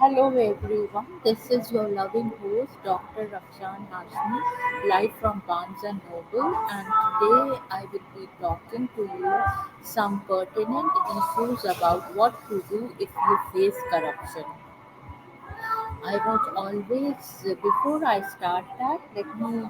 Hello everyone, this is your loving host Dr. Rafshan Hashmi, live from Barnes and Noble, and today I will be talking to you some pertinent issues about what to do if you face corruption. I was always, before I start that, let me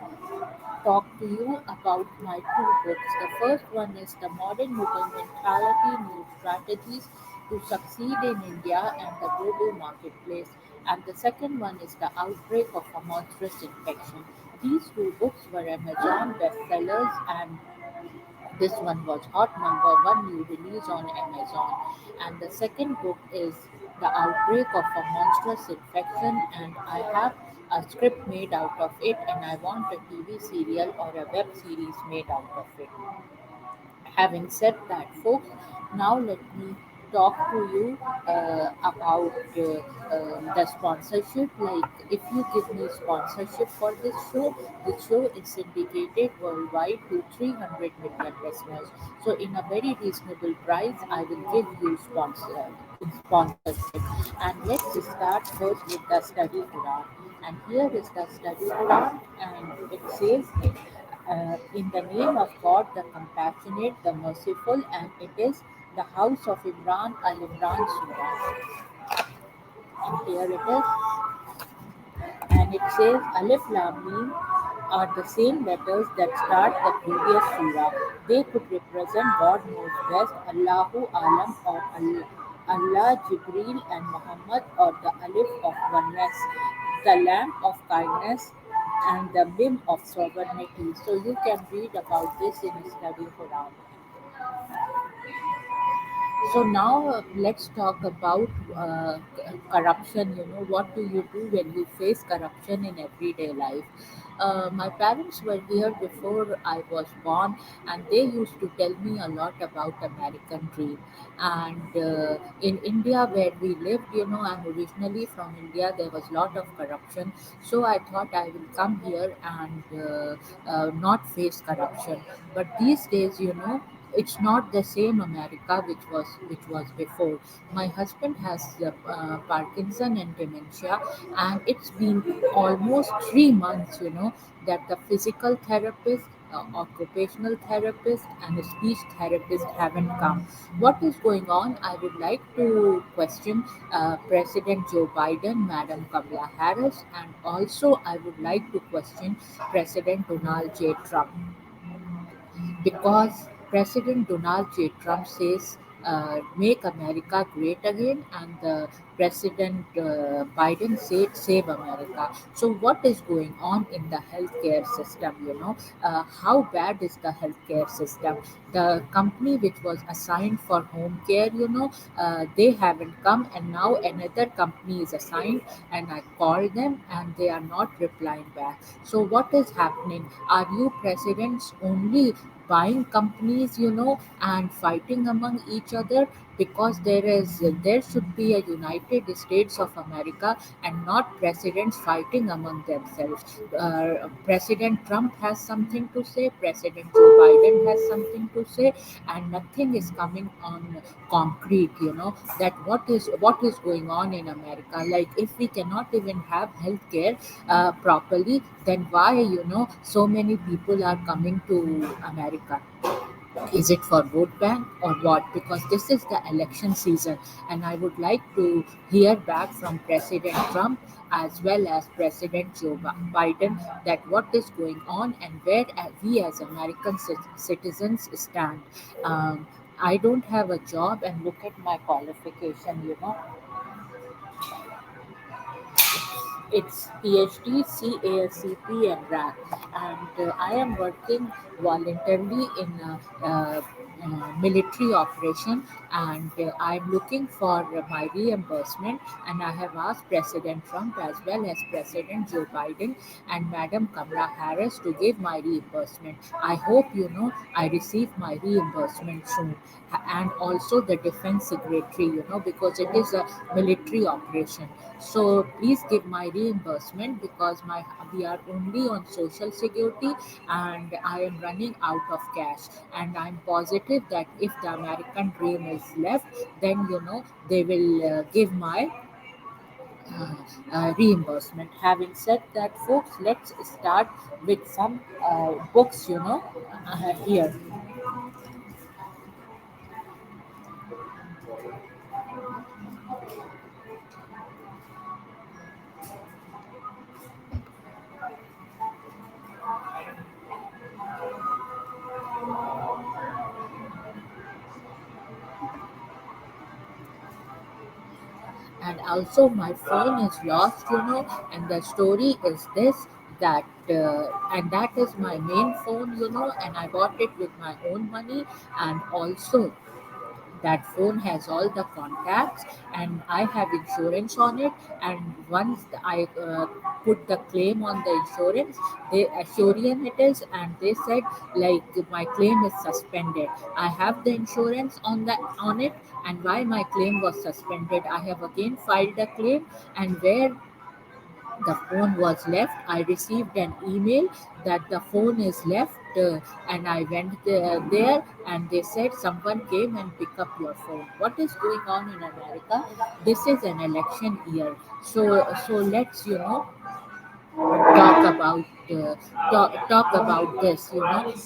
talk to you about my two books. The first one is The Modern Mughal Mentality New Strategies to Succeed in India and the Global Marketplace. And the second one is The Outbreak of a Monstrous Infection. These two books were Amazon bestsellers, and this one was hot number one new release on Amazon. And the second book is The Outbreak of a Monstrous Infection, and I have a script made out of it, and I want a TV serial or a web series made out of it. Having said that, folks, now let me talk to you about the sponsorship. Like, if you give me sponsorship for this show is syndicated worldwide to 300 million listeners. So, in a very reasonable price, I will give you sponsorship. And let's start first with the study Quran. And here is the study Quran, and it says, in the name of God, the compassionate, the merciful, and it is the house of Imran al Imran Surah. And here it is, and it says Alif Lam Mim are the same letters that start the previous surah. They could represent God knows best, Allahu Alam, or Allah, Jibril, and Muhammad, or the Alif of oneness, the Lamb of kindness, and the Mim of sovereignty. So you can read about this in Study Quran. So now let's talk about corruption. You know, what do you do when you face corruption in everyday life? My parents were here before I was born, and they used to tell me a lot about American dream. And in India, where we lived, you know, I'm originally from India. There was a lot of corruption, so I thought I will come here and not face corruption. But these days, you know, it's not the same America which was before. My husband has Parkinson and dementia, and it's been almost 3 months, you know, that the physical therapist, occupational therapist, and a speech therapist haven't come. What is going on? I would like to question President Joe Biden, Madam Kamala Harris, and also I would like to question President Donald J. Trump, because President Donald J. Trump says, make America great again, and President Biden said, save America. So, what is going on in the healthcare system? You know, how bad is the healthcare system? The company which was assigned for home care, you know, they haven't come, and now another company is assigned, and I called them, and they are not replying back. So, what is happening? Are you presidents only buying companies, you know, and fighting among each other? Because there should be a United States of America, and not presidents fighting among themselves. President Trump has something to say, President Joe Biden has something to say, and nothing is coming on concrete, you know, that what is going on in America. Like, if we cannot even have health care properly, then why, you know, so many people are coming to America? Is it for vote bank or what? Because this is the election season, and I would like to hear back from President Trump as well as President Joe Biden, that what is going on and where we as American citizens stand. Um, I don't have a job, and look at my qualification, you know. It's PhD, CASCP, and RAC. And I am working voluntarily in military operation, and I'm looking for my reimbursement. And I have asked President Trump as well as President Joe Biden and Madam Kamala Harris to give my reimbursement. I hope, you know, I receive my reimbursement soon, and also the defense secretary, you know, because it is a military operation. So please give my reimbursement, because my we are only on social security, and I am running out of cash. And I'm positive that if the American dream is left, then, you know, they will give my uh, reimbursement. Having said that, folks, let's start with some books, here. And also my phone is lost, and the story is this, that and that is my main phone, and I bought it with my own money. And also that phone has all the contacts, and I have insurance on it. And once I put the claim on the insurance, they Assurian it is, and they said like my claim is suspended. I have the insurance on it, and why my claim was suspended, I have again filed a claim. And where the phone was left, I received an email that the phone is left, and I went there, and they said someone came and picked up your phone. What is going on in America? This is an election year, so let's talk about talk about this,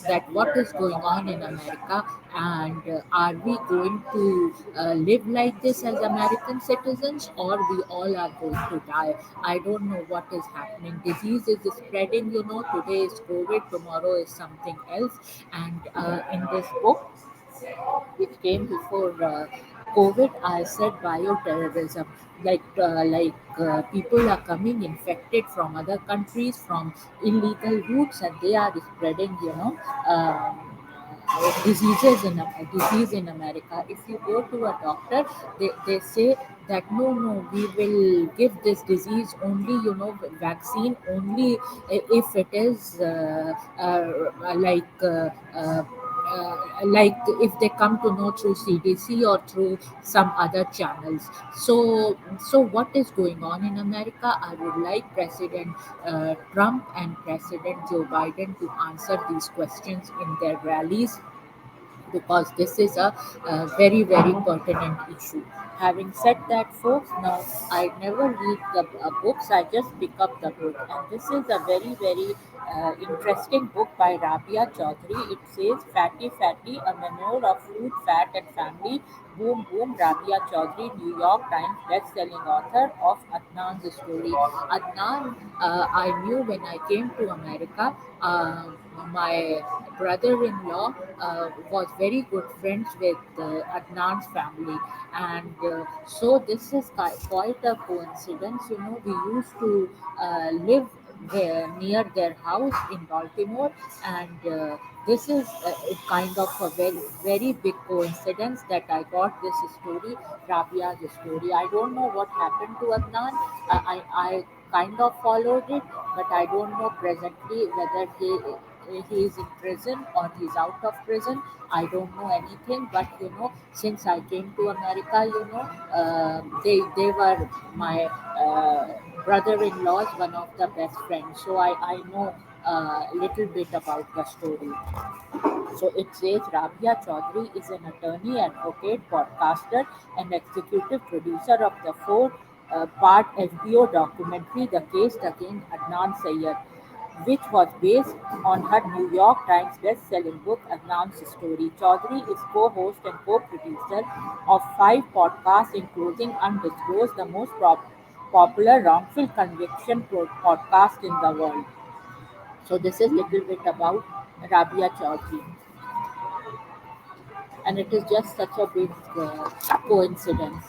that what is going on in America. And are we going to live like this as American citizens, or we all are going to die? I don't know what is happening. Disease is spreading, today is COVID, tomorrow is something else. And in this book, which came before COVID, I said bioterrorism. People are coming infected from other countries from illegal routes, and they are spreading, disease in America. If you go to a doctor, they say that no, we will give this disease only, vaccine only if it is like if they come to know through CDC or through some other channels. So what is going on in America? I would like President Trump and President Joe Biden to answer these questions in their rallies, because this is a very very pertinent issue. Having said that, folks, now I never read the books, I just pick up the book. And this is a very very interesting book by Rabia Chaudhry. It says Fatty Fatty, a memoir of food, fat and family. Boom Boom. Rabia Chaudhry, New York Times best-selling author of Adnan's story. Adnan, I knew when I came to America. My brother-in-law was very good friends with Adnan's family, and so this is quite a coincidence. We used to live near their house in Baltimore, and this is a kind of a very very big coincidence that I got this story, Rabia's story. I don't know what happened to Adnan. I kind of followed it, but I don't know presently whether he is in prison or he's out of prison. I don't know anything, but since I came to America, they were my brother-in-law's one of the best friends, so I know a little bit about the story. So it says Rabia Chaudhry is an attorney, advocate, podcaster, and executive producer of the four-part HBO documentary The Case Against Adnan Syed, which was based on her New York Times best-selling book Adnan's Story. Chaudhry is co-host and co-producer of 5 podcasts, including Undisclosed, the most popular wrongful conviction podcast in the world. So this is little bit about Rabia Chaudhry, and it is just such a big coincidence.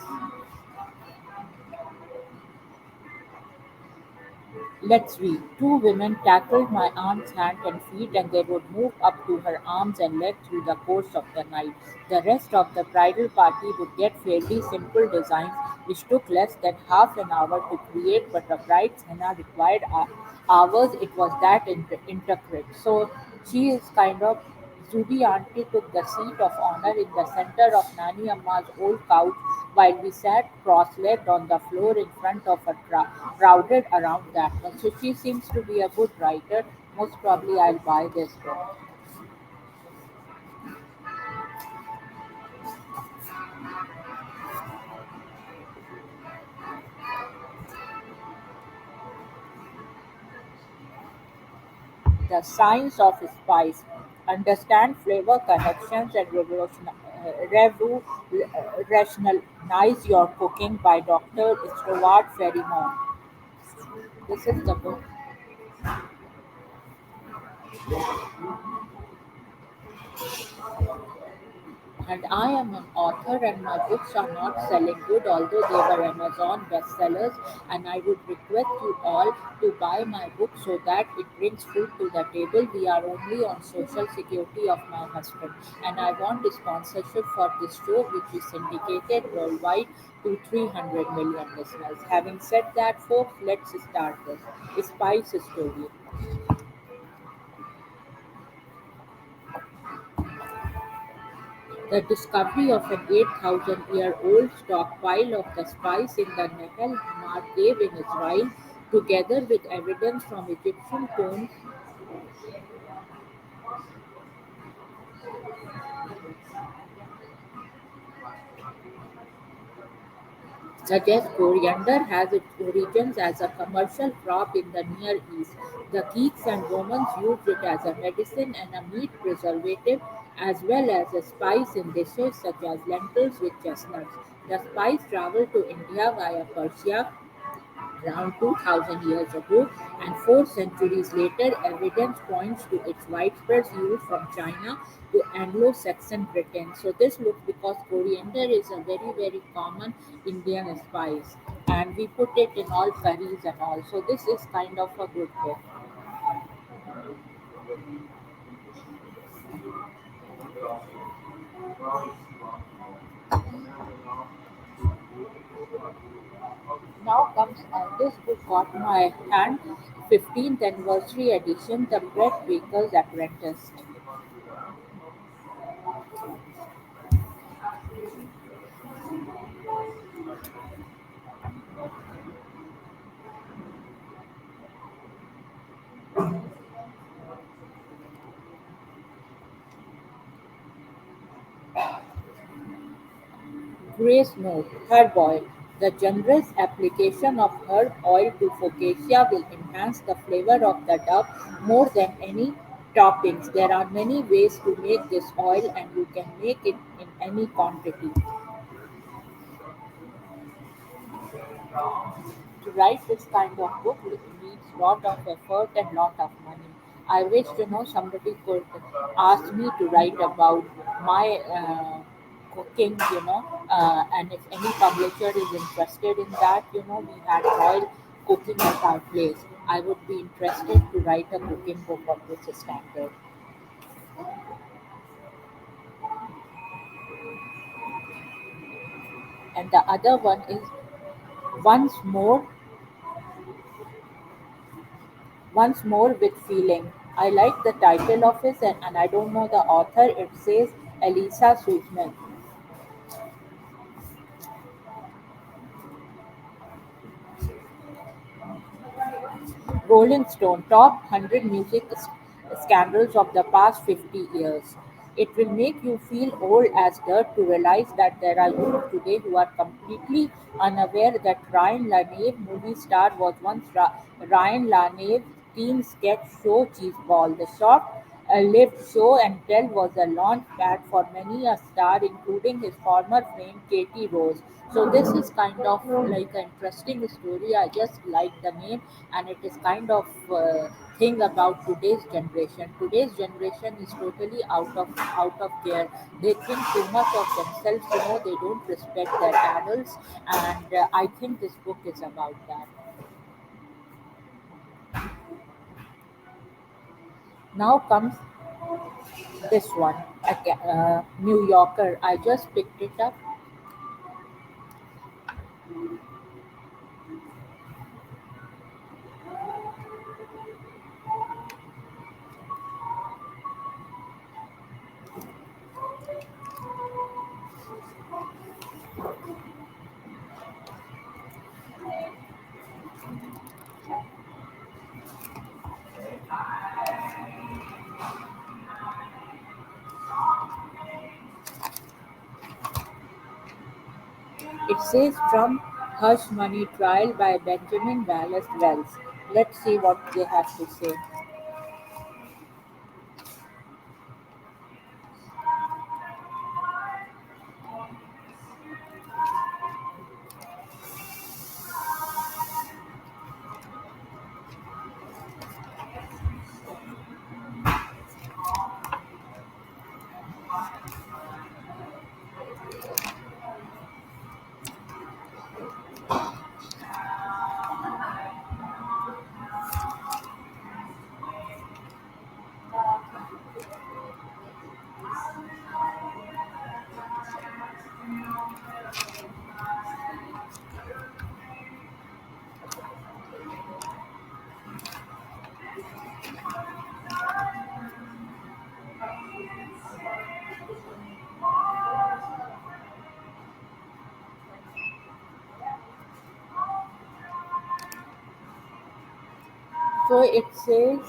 Let's read. Two women tackled my aunt's hand and feet, and they would move up to her arms and legs through the course of the night. The rest of the bridal party would get fairly simple designs, which took less than half an hour to create, but a bride's henna required hours. It was that intricate. So she is kind of Zubi auntie took the seat of honor in the center of Nani Amma's old couch while we sat cross-legged on the floor in front of her, crowded around that one. So she seems to be a good writer. Most probably I'll buy this book. The Science of Spice. Understand flavor connections and revolutionize your cooking by Dr. Stuart Ferrimon. This is the book. And I am an author, and my books are not selling good, although they were Amazon bestsellers. And I would request you all to buy my book so that it brings food to the table. We are only on social security of my husband, and I want a sponsorship for this show, which is syndicated worldwide to 300 million listeners. Having said that, folks, let's start this spice story. The discovery of an 8,000-year-old stockpile of the spice in the Nahal Mar cave in Israel, together with evidence from Egyptian tombs, suggests coriander has its origins as a commercial crop in the Near East. The Greeks and Romans used it as a medicine and a meat preservative, as well as a spice in dishes such as lentils with chestnuts. The spice traveled to India via Persia around 2000 years ago, and 4 centuries later, evidence points to its widespread use from China to Anglo Saxon Britain. So, this looks because coriander is a very, very common Indian spice, and we put it in all curries and all. So, this is kind of a good book. Now comes this book got my hand, 15th anniversary edition, The Bread Baker's Apprentice. Grace note: herb oil. The generous application of herb oil to focaccia will enhance the flavor of the dough more than any toppings. There are many ways to make this oil, and you can make it in any quantity. To write this kind of book needs lot of effort and lot of money. I wish somebody could ask me to write about my cooking, and if any publisher is interested in that, we had royal cooking at our place. I would be interested to write a cooking book of this standard. And the other one is once more Once More with Feeling. I like the title of it, and I don't know the author. It says Elisa Sussman. Rolling Stone Top 100 Music Scandals of the Past 50 Years. It will make you feel old as dirt to realize that there are youth today who are completely unaware that Ryan LaNave, movie star, was once Ryan LaNave's teen sketch show Cheeseball. The short-lived show and tell was a launch pad for many a star, including his former friend Katie Rose. So this is kind of like an interesting story. I just like the name, and it is kind of thing about today's generation. Today's generation is totally out of care. They think too much of themselves. They don't respect their adults, and I think this book is about that. Now comes this one, New Yorker. I just picked it up. It says Trump Hush Money Trial by Benjamin Wallace Wells. Let's see what they have to say. So it says,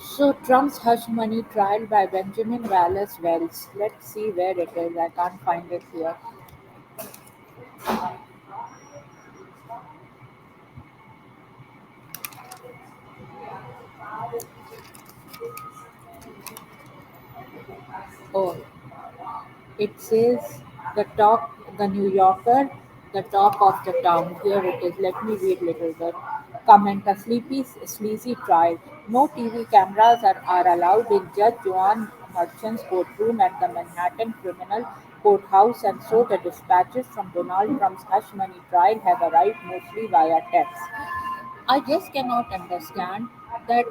so Trump's hush money trial by Benjamin Wallace Wells. Let's see where it is. I can't find it here. Oh, it says the New Yorker, the talk of the town. Here it is. Let me read little bit. Comment: a sleazy trial. No TV cameras are allowed in Judge Joan Merchant's courtroom at the Manhattan Criminal Courthouse, and so the dispatches from Donald Trump's hush money trial have arrived mostly via text. I just cannot understand that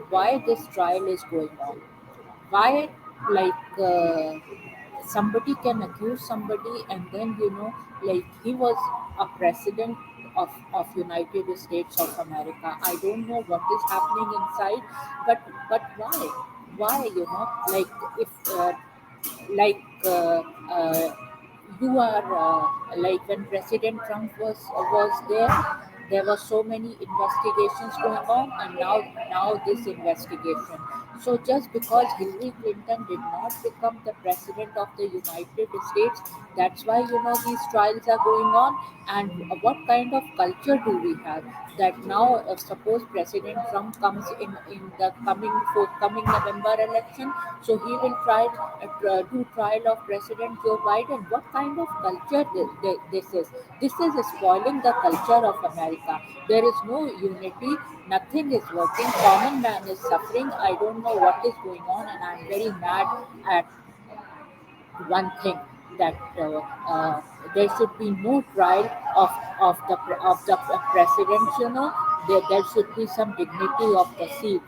why this trial is going on. Why, like, somebody can accuse somebody, and then like he was a president of United States of America. I don't know what is happening inside, but why, like, if like you are like when President Trump was there were so many investigations going on, and now this investigation. So just because Hillary Clinton did not become the president of the United States, that's why these trials are going on. And what kind of culture do we have that now, suppose President Trump comes in the forthcoming November election, so he will do trial of President Joe Biden. What kind of culture this is? This is spoiling the culture of America. There is no unity. Nothing is working. Common man is suffering. I don't know what is going on, and I'm very mad at one thing, that there should be no trial of the president. There should be some dignity of the seat.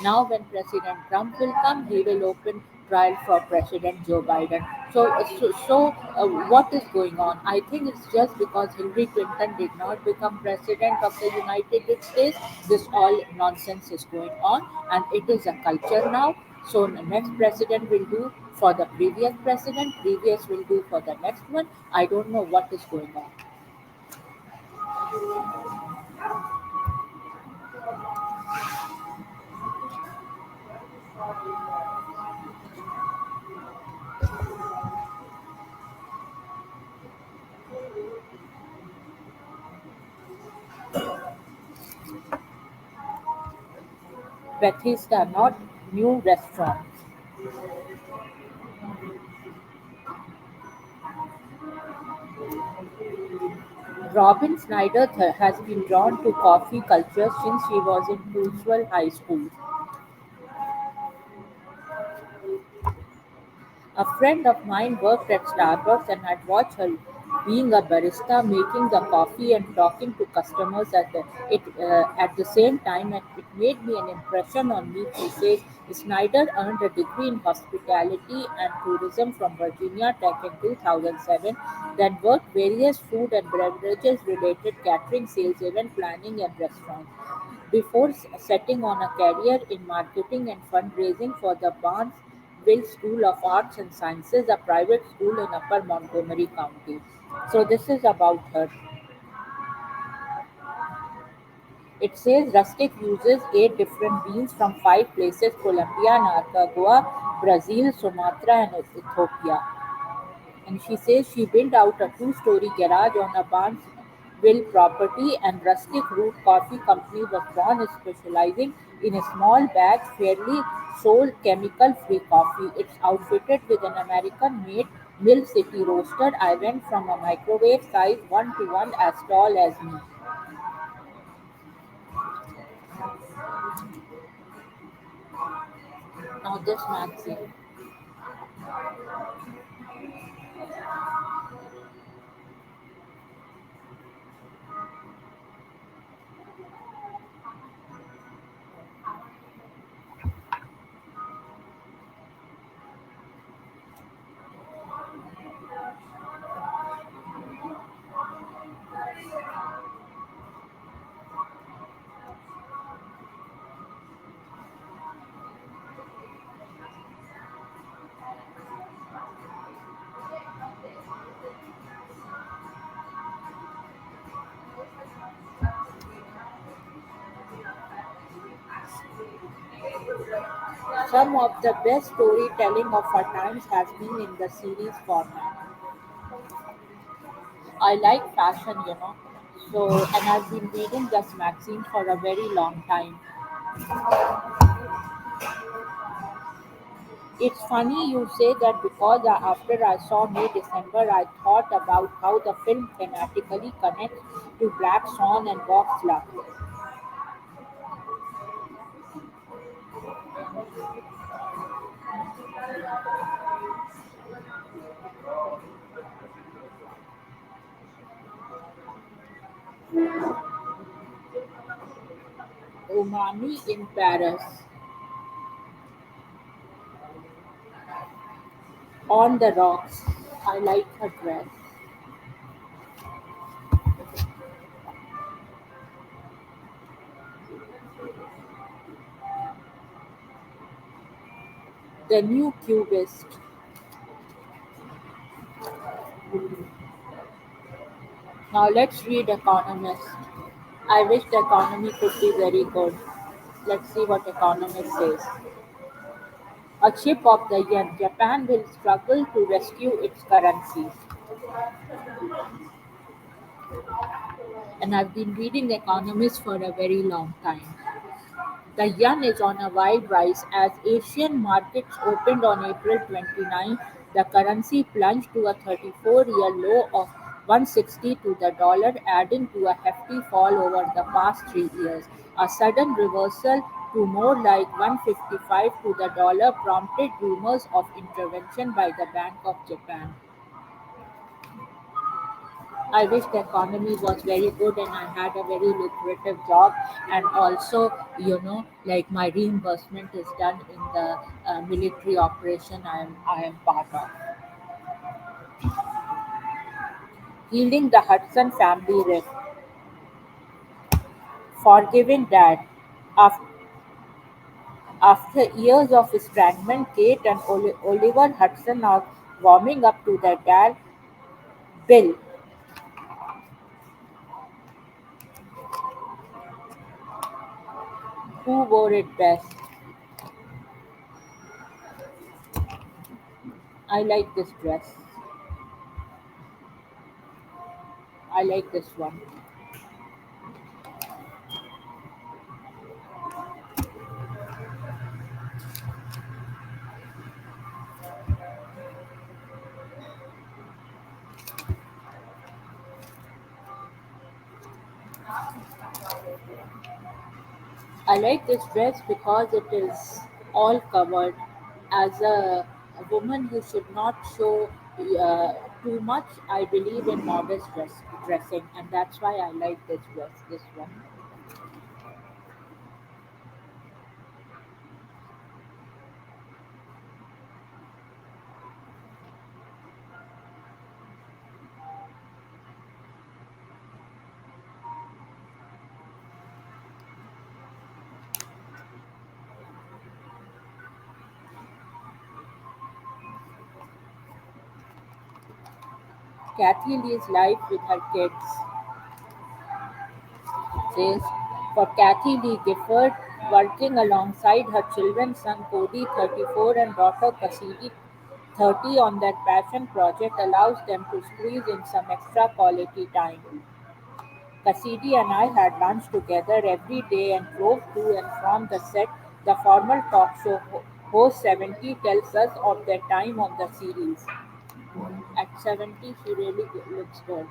Now when President Trump will come, he will open trial for President Joe Biden. So what is going on? I think it's just because Hillary Clinton did not become president of the United States. This all nonsense is going on, and it is a culture now. So the next president will do for the previous president, previous will do for the next one. I don't know what is going on. Bethesda, not new restaurant. Robin Snyder has been drawn to coffee culture since she was in Cruisewell High School. A friend of mine worked at Starbucks and had watched her being a barista, making the coffee and talking to customers at the same time, and it made me an impression on me. She says Snyder earned a degree in hospitality and tourism from Virginia Tech in 2007, then worked various food and beverages related catering, sales, event planning, and restaurants before setting on a career in marketing and fundraising for the Barnesville School of Arts and Sciences, a private school in Upper Montgomery County. So this is about her. It says Rustic uses 8 different beans from 5 places: Colombia, Nicaragua, Brazil, Sumatra, and Ethiopia. And she says she built out a two-story garage on a Barnesville property, and Rustic Root Coffee Company was born, specializing in small batch, fairly sold chemical-free coffee. It's outfitted with an American-made Mill City roaster. I went from a microwave size one-to-one as tall as me. Now this magazine. Some of the best storytelling of our times has been in the series format. I like fashion. And I've been reading this magazine for a very long time. It's funny you say that because after I saw May December, I thought about how the film thematically connects to Black Swan and Box Luck. Umami in Paris, on the rocks. I like her dress. The new cubist. Now let's read Economist. I wish the economy could be very good. Let's see what Economist says. A chip of the yen, Japan will struggle to rescue its currencies. And I've been reading Economist for a very long time. The yuan is on a wide rise as Asian markets opened on April 29. The currency plunged to a 34-year low of 160 to the dollar, adding to a hefty fall over the past 3 years. A sudden reversal to more like 155 to the dollar prompted rumors of intervention by the Bank of Japan. I wish the economy was very good and I had a very lucrative job, and also, like my reimbursement is done in the military operation I am part of. Healing the Hudson family rift, forgiving dad. Af- After years of estrangement, Kate and Oliver Hudson are warming up to their dad, Bill, who wore it best. I like this dress. I like this one. I like this dress because it is all covered. As a woman, you should not show uh, too much. I believe in modest dressing, and that's why I like this dress. This one. Kathy Lee's life with her kids says, for Kathy Lee Gifford, working alongside her children, son Cody, 34, and daughter Cassidy, 30, on that passion project allows them to squeeze in some extra quality time. Cassidy and I had lunch together every day and drove to and from the set. The former talk show host 70 tells us of their time on the series. At 70, she really looks good.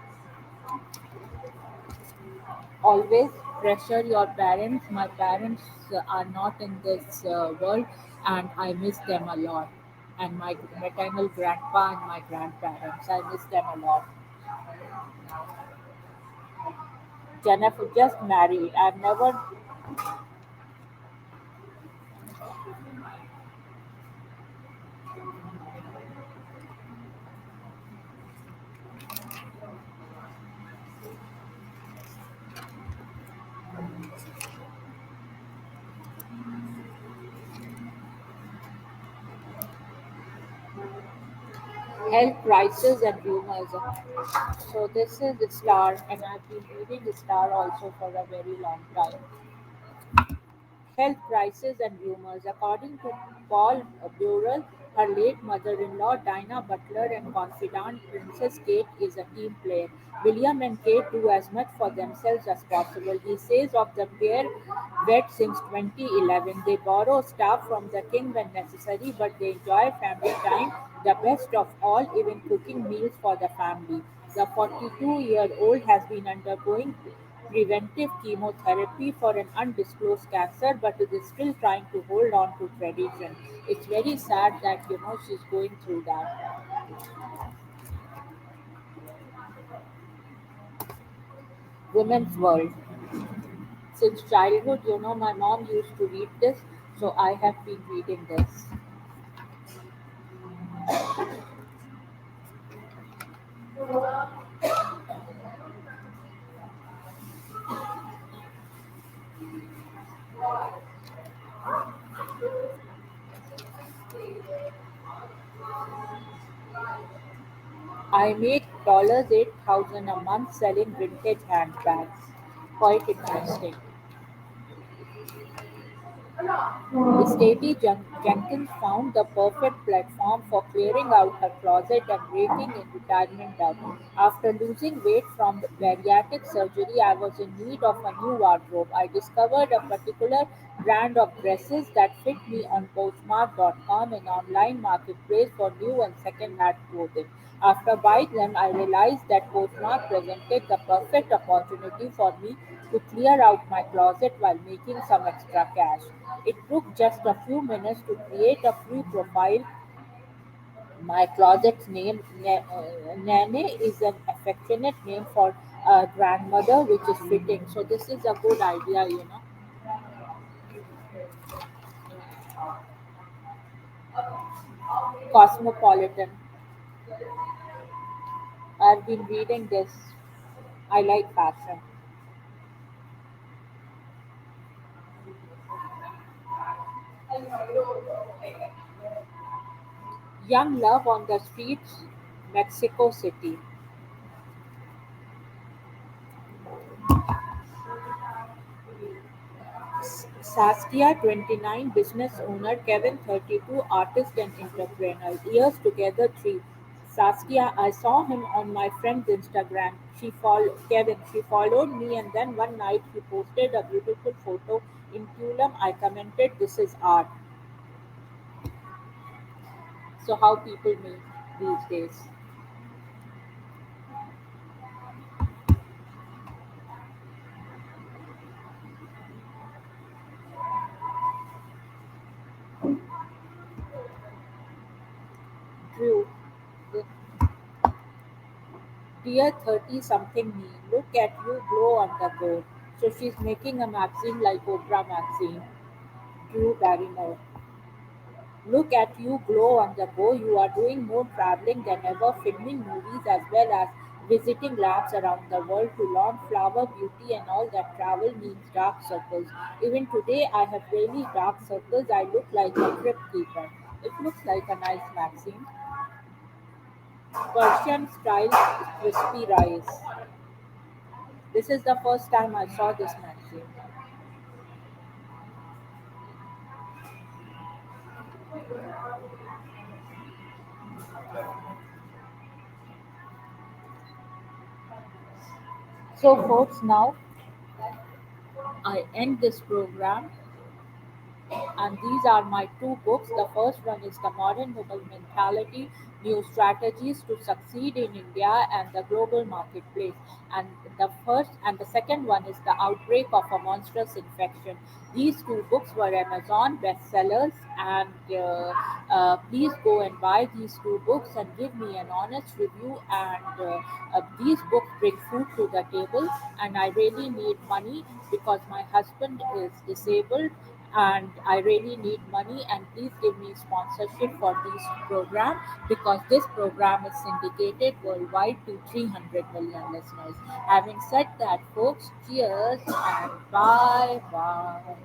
Always pressure your parents. My parents are not in this world, and I miss them a lot. And my maternal grandpa and my grandparents, I miss them a lot. Jennifer just married. I've never health crisis and rumors. So this is the Star, and I've been reading the Star also for a very long time. Health crisis and rumors. According to Paul Burrell, her late mother-in-law, Dinah Butler, and confidant Princess Kate is a team player. William and Kate do as much for themselves as possible. He says of the pair, wed since 2011, they borrow staff from the king when necessary, but they enjoy family time the best of all, even cooking meals for the family. The 42-year-old has been undergoing preventive chemotherapy for an undisclosed cancer, but is still trying to hold on to tradition. It's very sad that she's going through that. Women's World. Since childhood, my mom used to read this, so I have been reading this. I make $8,000 a month selling vintage handbags. Quite interesting. Jenkins found the perfect platform for clearing out her closet and breaking in retirement debt. After losing weight from bariatric surgery, I was in need of a new wardrobe. I discovered a particular brand of dresses that fit me on Postmark.com, an online marketplace for new and second-hand clothing. After buying them, I realized that Postmark presented the perfect opportunity for me to clear out my closet while making some extra cash. It took just a few minutes to create a free profile. My closet's name, Nane, is an affectionate name for a grandmother, which is fitting. So, this is a good idea. Cosmopolitan. I've been reading this. I like fashion. Young Love on the Streets, Mexico City. Saskia, 29, business owner; Kevin, 32, artist and entrepreneur. Years together, 3. Saskia, I saw him on my friend's Instagram. Kevin, she followed me, and then one night he posted a beautiful photo in Tulum. I commented, "This is art." So, how people meet these days. Drew, dear 30 something me, look at you glow on the go. So, she's making a magazine like Oprah magazine. Drew Barrymore. Look at you glow on the go. You are doing more traveling than ever, filming movies as well as visiting labs around the world to learn flower beauty and all that. Travel means dark circles. Even today, I have really dark circles. I look like a crypt keeper. It looks like a nice magazine. Persian style crispy rice. This is the first time I saw this magazine. So, folks, now I end this program. And these are my two books. The first one is The Modern Woman Mentality: New Strategies to Succeed in India and the Global Marketplace. And the second one is The Outbreak of a Monstrous Infection. These two books were Amazon bestsellers, and please go and buy these two books and give me an honest review. And these books bring food to the table, and I really need money because my husband is disabled and I really need money, and please give me sponsorship for this program because this program is syndicated worldwide to 300 million listeners. Having said that, folks, cheers and bye bye.